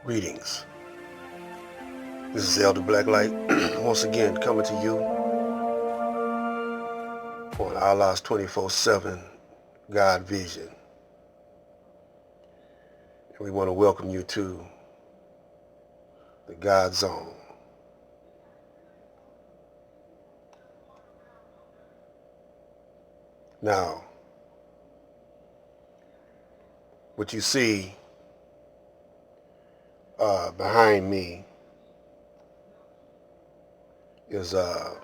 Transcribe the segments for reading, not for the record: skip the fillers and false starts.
Greetings. This is Elder Blacklight once again coming to you on Allah's 24/7 God Vision. And we want to welcome you to the God Zone. Now, what you see behind me is a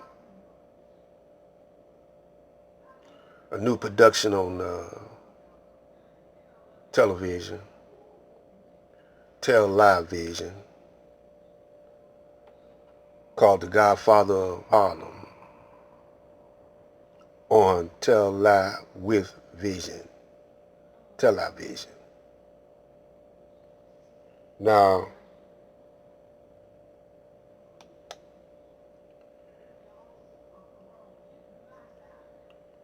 new production on television, Tel-Lie-Vision, called the God Father of Harlem on Tel-Lie-Vision, Tel-Lie-Vision. Now,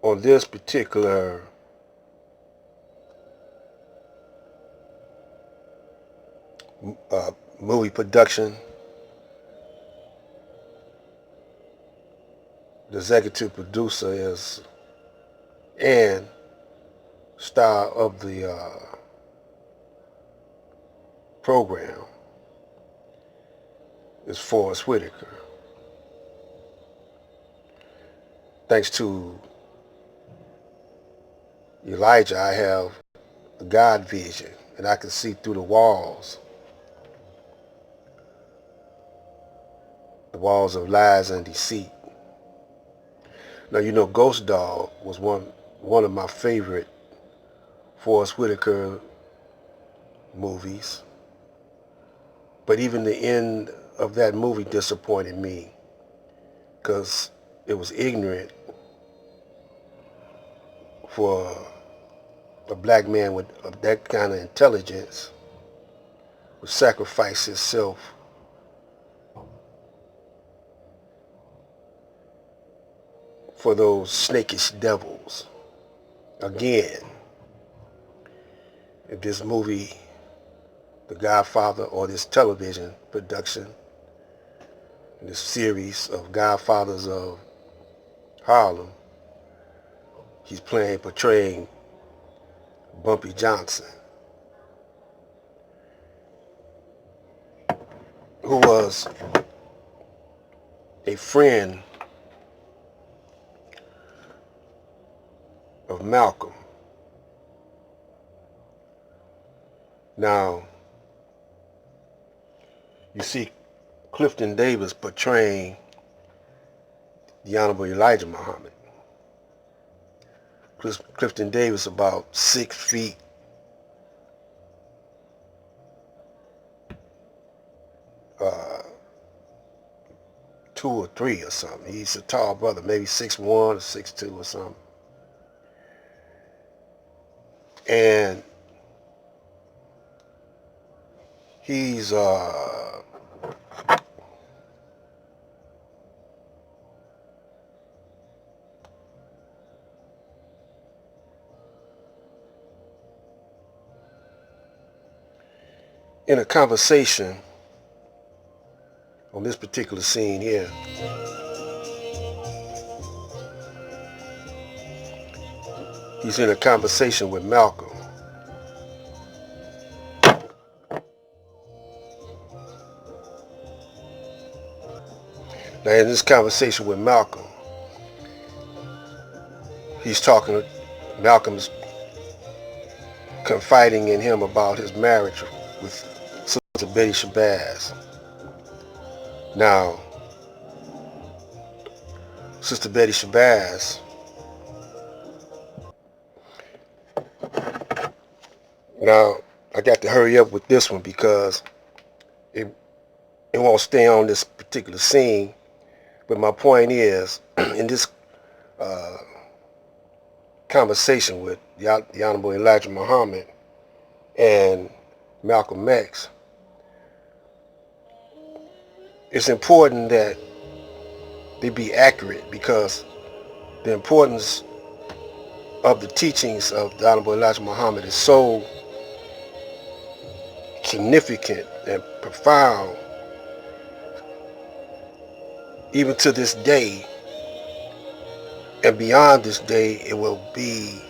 on this particular movie production, the executive producer is and star of the program is Forrest Whitaker. Thanks to Elijah, I have the God vision, and I can see through the walls of lies and deceit. Now, you know, Ghost Dog was one of my favorite Forrest Whitaker movies, but even the end of that movie disappointed me because it was ignorant for a black man with that kind of intelligence would sacrifice himself for those snakish devils. Again, if this movie, The Godfather, or this television production, this series of Godfathers of Harlem, he's portraying Bumpy Johnson, who was a friend of Malcolm. Now, you see Clifton Davis portraying the Honorable Elijah Muhammad. Clifton Davis about 6 feet, uh, 2 or 3 or something. He's a tall brother, maybe 6'1" or 6'2" or something. And he's in a conversation on this particular scene here. He's in a conversation with Malcolm. Now, in this conversation with Malcolm, Malcolm's confiding in him about his marriage with Sister Betty Shabazz. Now, Sister Betty Shabazz, now I got to hurry up with this one because it won't stay on this particular scene, but my point is, in this conversation with the Honorable Elijah Muhammad and Malcolm X, it's important that they be accurate because the importance of the teachings of the Honorable Elijah Muhammad is so significant and profound. Even to this day and beyond this day, it will be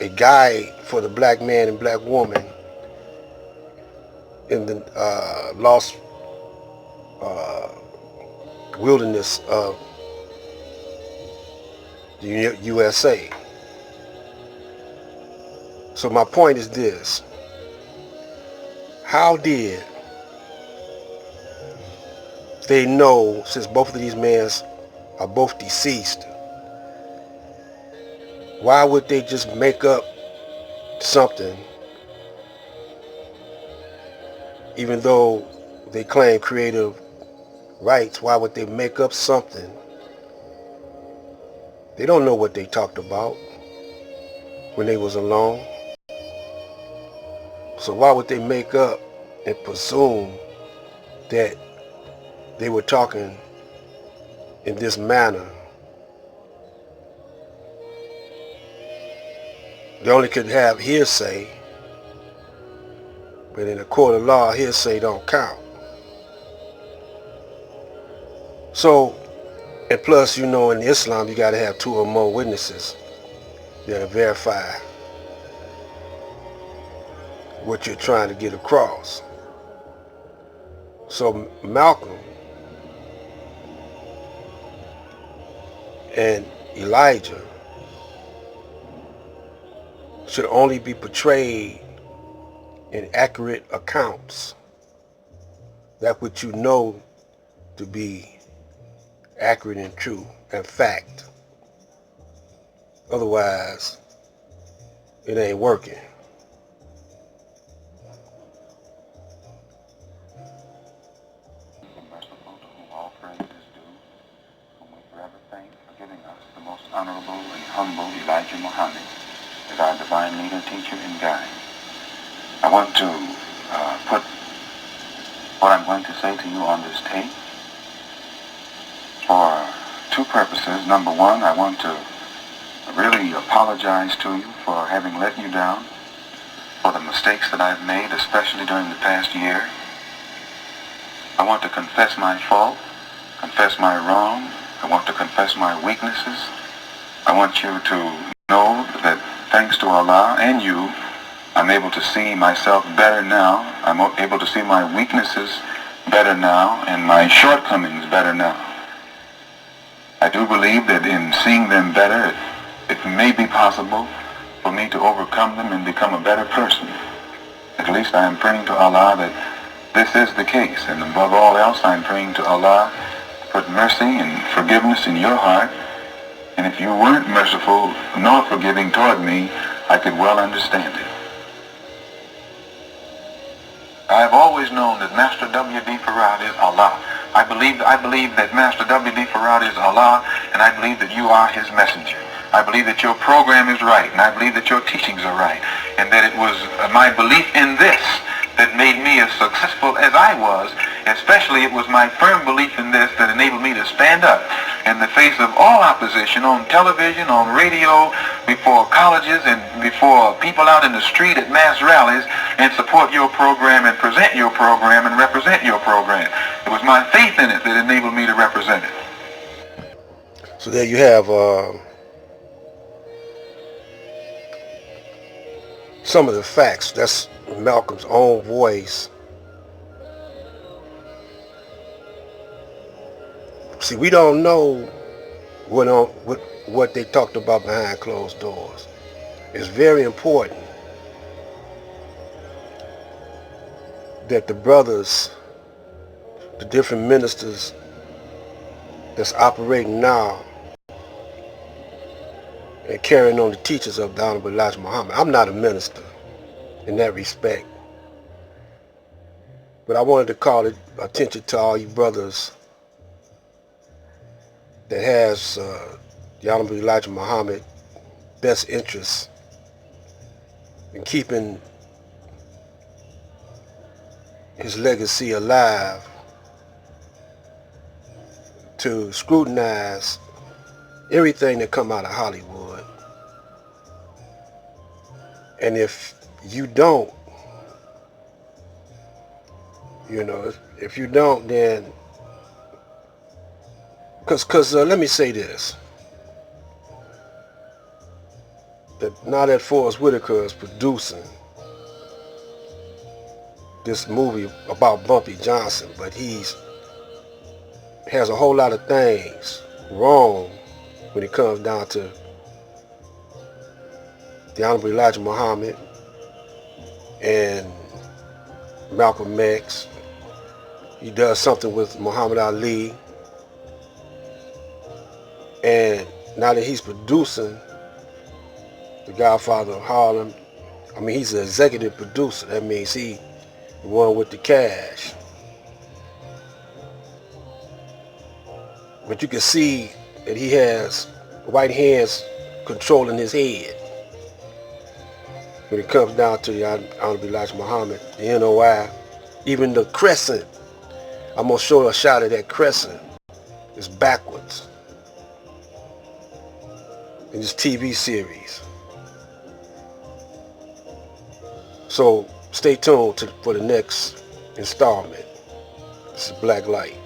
a guide for the black man and black woman in the lost wilderness of the USA. So my point is this: how did they know, since both of these men are both deceased, why would they just make up something, even though they claim creative rights? Why would they make up something? They don't know what they talked about when they was alone. So why would they make up and presume that they were talking in this manner? They only could have hearsay, but in a court of law, hearsay don't count. So, and plus, you know, in Islam, you got to have 2 or more witnesses that'll verify what you're trying to get across. So Malcolm and Elijah should only be portrayed in accurate accounts, that which you know to be accurate and true and fact. Otherwise, it ain't working. Merciful, to whom all praise is due, whom we forever thank for giving us the most honorable and humble Elijah Muhammad as our divine leader, teacher, and guide. I want to put what I'm going to say to you on this tape for 2 purposes. Number one, I want to really apologize to you for having let you down, for the mistakes that I've made, especially during the past year. I want to confess my fault, confess my wrong. I want to confess my weaknesses. I want you to know that thanks to Allah and you, I'm able to see myself better now. I'm able to see my weaknesses better now and my shortcomings better now. I do believe that in seeing them better, it may be possible for me to overcome them and become a better person. At least I am praying to Allah that this is the case, and above all else, I'm praying to Allah to put mercy and forgiveness in your heart. And if you weren't merciful nor forgiving toward me, I could well understand it. I have always known that Master W.D. Farad is Allah. I believe that Master W.D. Farad is Allah, and I believe that you are his messenger. I believe that your program is right, and I believe that your teachings are right, and that it was my belief in this that made me as successful as I was. Especially it was my firm belief in this that enabled me to stand up in the face of all opposition on television, on radio, before colleges, and before people out in the street at mass rallies, and support your program and present your program and represent your program. It was my faith in it that enabled me to represent it. So there you have some of the facts. That's Malcolm's own voice. See, we don't know what they talked about behind closed doors. It's very important that the brothers, the different ministers that's operating now and carrying on the teachings of the Honorable Elijah Muhammad. I'm not a minister in that respect, but I wanted to call attention to all you brothers that has the Honorable Elijah Muhammad best interests in keeping his legacy alive, to scrutinize everything that come out of Hollywood. And if you don't You know, if you don't, then because let me say this, that now that Forrest Whitaker is producing this movie about Bumpy Johnson, but he's has a whole lot of things wrong when it comes down to the Honorable Elijah Muhammad and Malcolm X. He does something with Muhammad Ali. And now that he's producing the God Father of Harlem, I mean, he's an executive producer. That means he the one with the cash. But you can see that he has white hands controlling his head when it comes down to the Honorable Elijah Muhammad, the NOI, even the crescent. I'm going to show a shot of that crescent. It's backwards in this TV series. So stay tuned for the next installment. This is Black Light.